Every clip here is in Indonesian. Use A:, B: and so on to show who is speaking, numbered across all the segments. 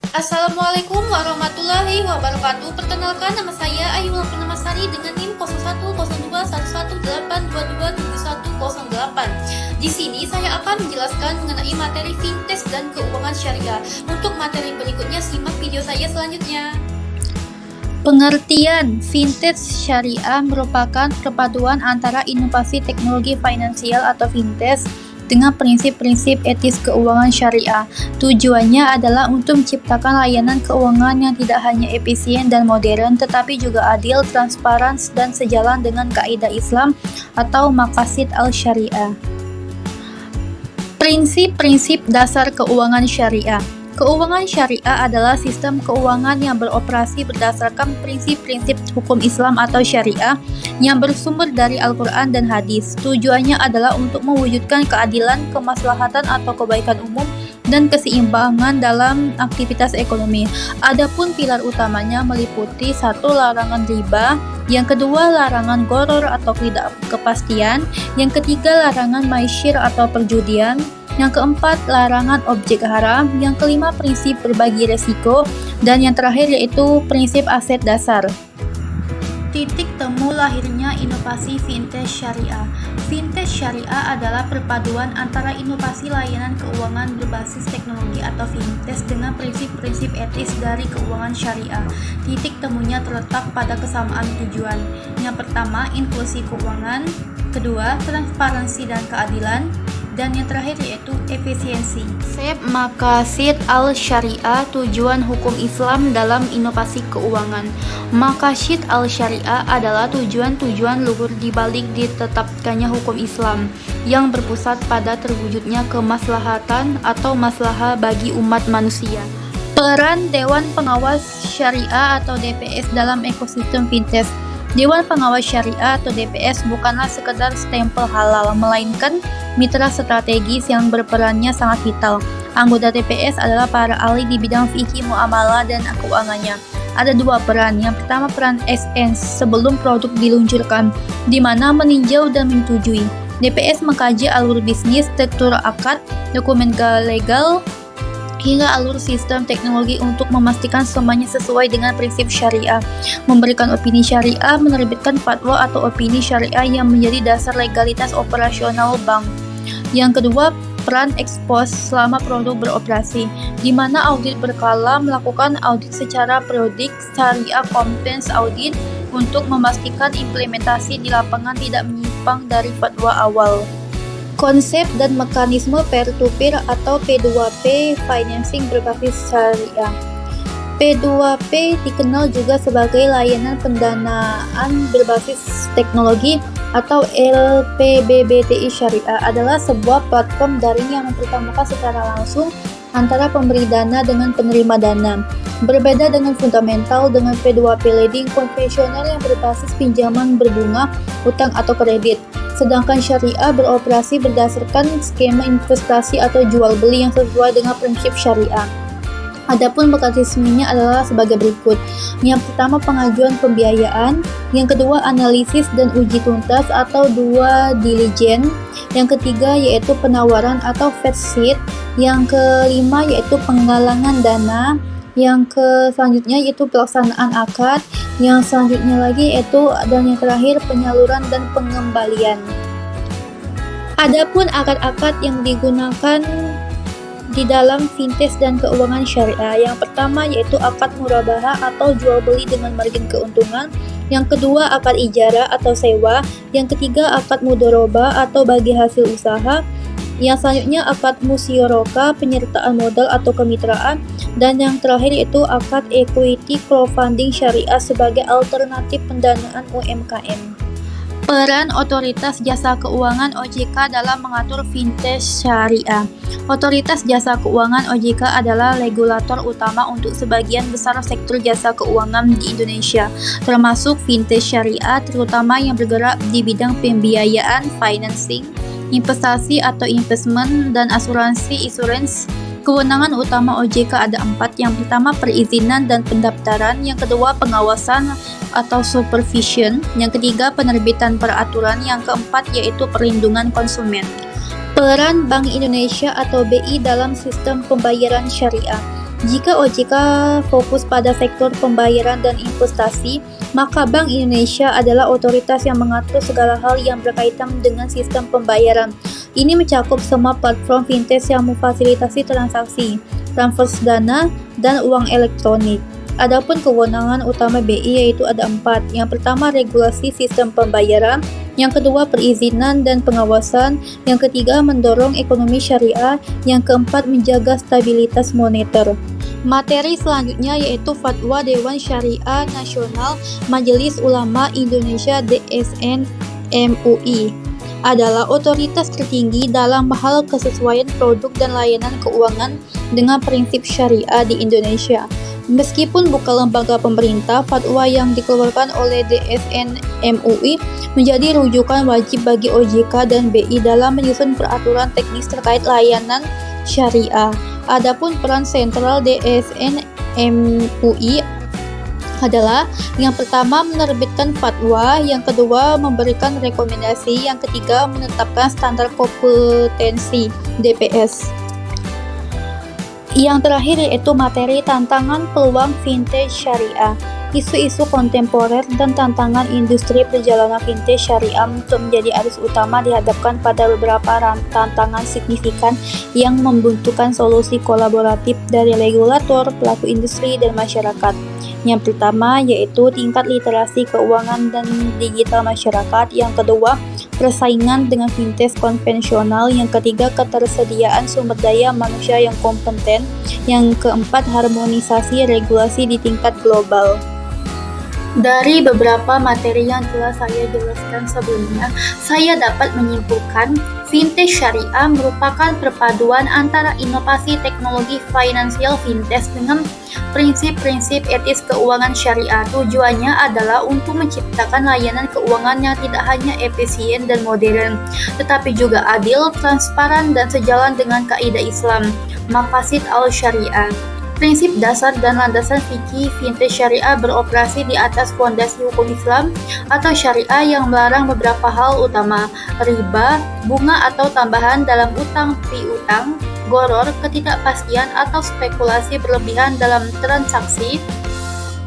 A: Assalamualaikum warahmatullahi wabarakatuh. Perkenalkan, nama saya Ayu Purnamasari dengan NIM 01021182227108. Di sini saya akan menjelaskan mengenai materi fintech dan keuangan syariah. Untuk materi berikutnya simak video saya selanjutnya. Pengertian fintech syariah merupakan perpaduan antara inovasi teknologi finansial atau fintech dengan prinsip-prinsip etis keuangan syariah. Tujuannya adalah untuk menciptakan layanan keuangan yang tidak hanya efisien dan modern, tetapi juga adil, transparan, dan sejalan dengan kaidah Islam atau maqasid al-syariah. Prinsip-prinsip dasar keuangan syariah. Keuangan syariah adalah sistem keuangan yang beroperasi berdasarkan prinsip-prinsip hukum Islam atau syariah yang bersumber dari Al-Quran dan hadis. Tujuannya adalah untuk mewujudkan keadilan, kemaslahatan atau kebaikan umum, dan keseimbangan dalam aktivitas ekonomi. Adapun pilar utamanya meliputi: 1. Larangan riba, yang kedua larangan gharar atau tidak kepastian, yang ketiga larangan maisyir atau perjudian, yang keempat larangan objek haram, yang kelima prinsip berbagi resiko, dan yang terakhir yaitu prinsip aset dasar. Titik temu lahirnya inovasi fintech syariah. Fintech syariah adalah perpaduan antara inovasi layanan keuangan berbasis teknologi atau fintech dengan prinsip-prinsip etis dari keuangan syariah. Titik temunya terletak pada kesamaan tujuan. Yang pertama, inklusi keuangan, kedua, transparansi dan keadilan, dan yang terakhir yaitu efisiensi. Maqasid al-syariah, tujuan hukum Islam dalam inovasi keuangan. Maqasid al-syariah adalah tujuan-tujuan luhur di balik ditetapkannya hukum Islam yang berpusat pada terwujudnya kemaslahatan atau maslahah bagi umat manusia. Peran Dewan Pengawas Syariah atau DPS dalam ekosistem fintech. Dewan Pengawas Syariah atau DPS bukanlah sekedar stempel halal, melainkan mitra strategis yang berperannya sangat vital. Anggota DPS adalah para ahli di bidang fikih muamalah dan keuangannya. Ada dua peran. Yang pertama, peran SN sebelum produk diluncurkan, di mana meninjau dan menyetujui. DPS mengkaji alur bisnis, struktur akad, dokumen legal, hingga alur sistem teknologi untuk memastikan semuanya sesuai dengan prinsip syariah, memberikan opini syariah, menerbitkan fatwa atau opini syariah yang menjadi dasar legalitas operasional bank. Yang kedua, peran ekspos selama produk beroperasi, di mana audit berkala melakukan audit secara periodik, syariah compliance audit, untuk memastikan implementasi di lapangan tidak menyimpang dari fatwa awal. Konsep dan mekanisme peer-to-peer atau P2P financing berbasis syariah. P2P dikenal juga sebagai layanan pendanaan berbasis teknologi atau LPBBTI syariah, adalah sebuah platform daring yang mempertemukan secara langsung antara pemberi dana dengan penerima dana. Berbeda dengan fundamental dengan P2P lending konvensional yang berbasis pinjaman berbunga, utang atau kredit. Sedangkan syariah beroperasi berdasarkan skema investasi atau jual beli yang sesuai dengan prinsip syariah. Adapun mekanismenya adalah sebagai berikut. Yang pertama, pengajuan pembiayaan, yang kedua analisis dan uji tuntas atau due diligence, yang ketiga yaitu penawaran atau first seed, yang kelima yaitu penggalangan dana, yang selanjutnya yaitu pelaksanaan akad, yang selanjutnya lagi yaitu, dan yang terakhir penyaluran dan pengembalian. Adapun akad-akad yang digunakan di dalam fintech dan keuangan syariah, yang pertama yaitu akad murabahah atau jual beli dengan margin keuntungan, yang kedua akad ijarah atau sewa, yang ketiga akad mudharabah atau bagi hasil usaha, yang selanjutnya akad musyarokah penyertaan modal atau kemitraan, dan yang terakhir yaitu akad equity crowdfunding syariah sebagai alternatif pendanaan UMKM. Peran Otoritas Jasa Keuangan OJK dalam mengatur fintech syariah. Otoritas Jasa Keuangan OJK adalah regulator utama untuk sebagian besar sektor jasa keuangan di Indonesia, termasuk fintech syariah, terutama yang bergerak di bidang pembiayaan, financing, investasi atau investment, dan asuransi insurance. Kewenangan utama OJK ada 4. Yang pertama, perizinan dan pendaftaran. Yang kedua, pengawasan atau supervision. Yang ketiga, penerbitan peraturan. Yang keempat, yaitu perlindungan konsumen. Peran Bank Indonesia atau BI dalam sistem pembayaran syariah. Jika OJK fokus pada sektor pembayaran dan investasi, maka Bank Indonesia adalah otoritas yang mengatur segala hal yang berkaitan dengan sistem pembayaran. Ini mencakup semua platform fintech yang memfasilitasi transaksi, transfer dana, dan uang elektronik. Adapun kewenangan utama BI yaitu ada 4. Yang pertama, regulasi sistem pembayaran. Yang kedua, perizinan dan pengawasan. Yang ketiga, mendorong ekonomi syariah. Yang keempat, menjaga stabilitas moneter. Materi selanjutnya yaitu Fatwa Dewan Syariah Nasional Majelis Ulama Indonesia (DSN MUI) adalah otoritas tertinggi dalam hal kesesuaian produk dan layanan keuangan dengan prinsip syariah di Indonesia. Meskipun bukan lembaga pemerintah, fatwa yang dikeluarkan oleh DSN MUI menjadi rujukan wajib bagi OJK dan BI dalam menyusun peraturan teknis terkait layanan syariah. Adapun peran sentral DSN MUI adalah yang pertama menerbitkan fatwa, yang kedua memberikan rekomendasi, yang ketiga menetapkan standar kompetensi DPS. Yang terakhir yaitu materi tantangan peluang fintech syariah. Isu-isu kontemporer dan tantangan industri perjalanan fintech syariah untuk menjadi arus utama dihadapkan pada beberapa tantangan signifikan yang membutuhkan solusi kolaboratif dari regulator, pelaku industri, dan masyarakat. Yang pertama yaitu tingkat literasi keuangan dan digital masyarakat. Yang kedua, persaingan dengan fintech konvensional. Yang ketiga, ketersediaan sumber daya manusia yang kompeten. Yang keempat, harmonisasi regulasi di tingkat global. Dari beberapa materi yang telah saya jelaskan sebelumnya, saya dapat menyimpulkan fintech syariah merupakan perpaduan antara inovasi teknologi finansial fintech dengan prinsip-prinsip etis keuangan syariah. Tujuannya adalah untuk menciptakan layanan keuangan yang tidak hanya efisien dan modern, tetapi juga adil, transparan, dan sejalan dengan kaidah Islam, maqasid al-syariah. Prinsip dasar dan landasan fikih fintech syariah beroperasi di atas fondasi hukum Islam atau syariah yang melarang beberapa hal utama: riba, bunga atau tambahan dalam utang piutang, gharar, ketidakpastian atau spekulasi berlebihan dalam transaksi,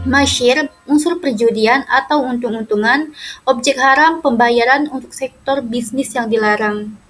A: masyir, unsur perjudian atau untung-untungan, objek haram pembayaran untuk sektor bisnis yang dilarang.